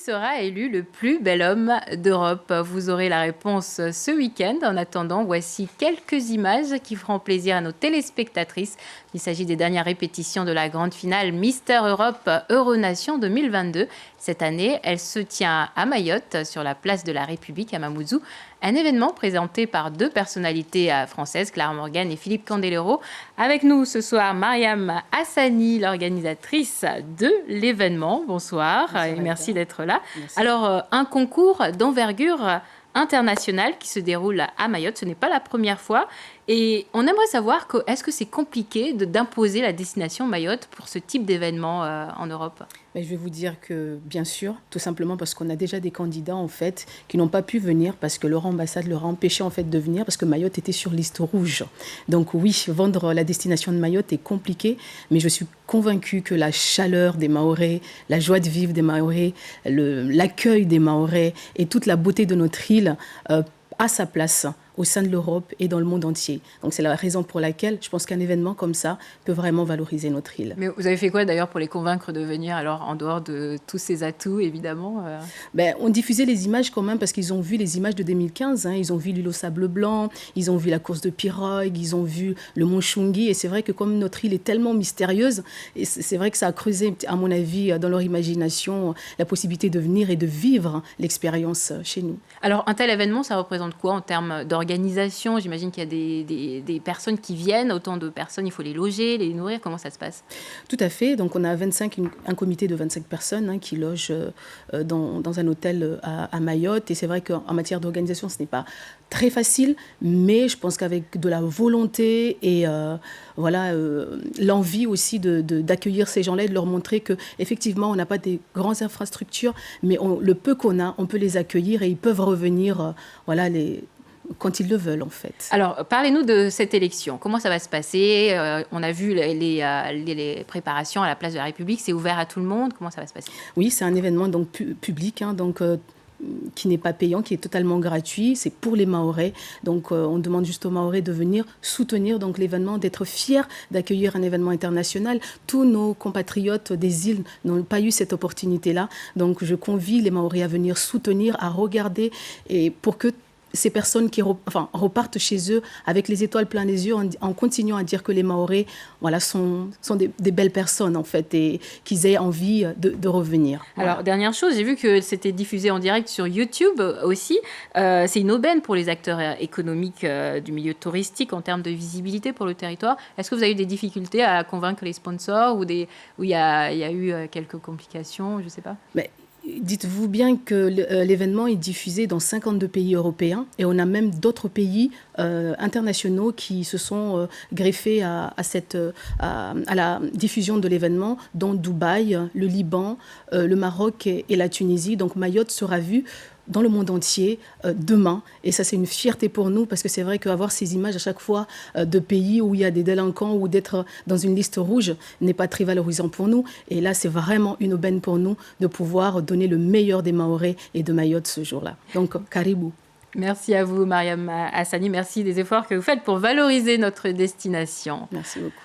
sera élu le plus bel homme d'Europe? Vous aurez la réponse ce week-end. En attendant, voici quelques images qui feront plaisir à nos téléspectatrices. Il s'agit des dernières répétitions de la grande finale Mister Europe Euronation 2022. Cette année, elle se tient à Mayotte, sur la place de la République à Mamoudzou. Un événement présenté par deux personnalités françaises, Clara Morgan et Philippe Candelero. Avec nous ce soir, Mariam Hassani, l'organisatrice de l'événement. Bonsoir, et merci d'être là. Merci. Alors, un concours d'envergure internationale qui se déroule à Mayotte, ce n'est pas la première fois. Et on aimerait savoir, est-ce que c'est compliqué d'imposer la destination Mayotte pour ce type d'événement en Europe? Je vais vous dire que bien sûr, tout simplement parce qu'on a déjà des candidats en fait qui n'ont pas pu venir parce que leur ambassade leur a empêché en fait de venir parce que Mayotte était sur liste rouge. Donc oui, vendre la destination de Mayotte est compliqué, mais je suis convaincue que la chaleur des Mahorais, la joie de vivre des Mahorais, l'accueil des Mahorais et toute la beauté de notre île a sa place au sein de l'Europe et dans le monde entier. Donc c'est la raison pour laquelle je pense qu'un événement comme ça peut vraiment valoriser notre île. Mais vous avez fait quoi d'ailleurs pour les convaincre de venir, alors en dehors de tous ces atouts évidemment On diffusait les images quand même parce qu'ils ont vu les images de 2015, ils ont vu l'île au sable blanc, ils ont vu la course de pirogue, ils ont vu le mont Chungi, et c'est vrai que comme notre île est tellement mystérieuse, et c'est vrai que ça a creusé à mon avis dans leur imagination la possibilité de venir et de vivre l'expérience chez nous. Alors un tel événement, ça représente quoi en termes d'organisation? J'imagine qu'il y a des personnes qui viennent, autant de personnes, il faut les loger, les nourrir, comment ça se passe? Tout à fait, donc on a un comité de 25 personnes qui logent dans un hôtel à Mayotte, et c'est vrai qu'en matière d'organisation, ce n'est pas très facile, mais je pense qu'avec de la volonté et l'envie aussi d'accueillir ces gens-là et de leur montrer qu'effectivement, on n'a pas des grandes infrastructures, mais le peu qu'on a, on peut les accueillir et ils peuvent revenir quand ils le veulent, en fait. Alors, parlez-nous de cette élection. Comment ça va se passer? On a vu les préparations à la place de la République. C'est ouvert à tout le monde. Comment ça va se passer? Oui, c'est un événement donc, public, qui n'est pas payant, qui est totalement gratuit. C'est pour les Mahorais. Donc, on demande juste aux Mahorais de venir soutenir donc, l'événement, d'être fiers d'accueillir un événement international. Tous nos compatriotes des îles n'ont pas eu cette opportunité-là. Donc, je convie les Mahorais à venir soutenir, à regarder, et pour que ces personnes qui repartent chez eux avec les étoiles plein les yeux en continuant à dire que les Mahorais sont des belles personnes en fait et qu'ils aient envie de revenir. Alors, dernière chose, j'ai vu que c'était diffusé en direct sur YouTube aussi. C'est une aubaine pour les acteurs économiques du milieu touristique en termes de visibilité pour le territoire. Est-ce que vous avez eu des difficultés à convaincre les sponsors ou où il y a eu quelques complications, je ne sais pas? Dites-vous bien que l'événement est diffusé dans 52 pays européens et on a même d'autres pays internationaux qui se sont greffés à la diffusion de l'événement, dont Dubaï, le Liban, le Maroc et la Tunisie. Donc Mayotte sera vue dans le monde entier demain. Et ça, c'est une fierté pour nous parce que c'est vrai qu'avoir ces images à chaque fois de pays où il y a des délinquants ou d'être dans une liste rouge n'est pas très valorisant pour nous. Et là, c'est vraiment une aubaine pour nous de pouvoir donner le meilleur des Mahorais et de Mayotte ce jour-là. Donc, caribou. Merci à vous, Mariam Hassani. Merci des efforts que vous faites pour valoriser notre destination. Merci beaucoup.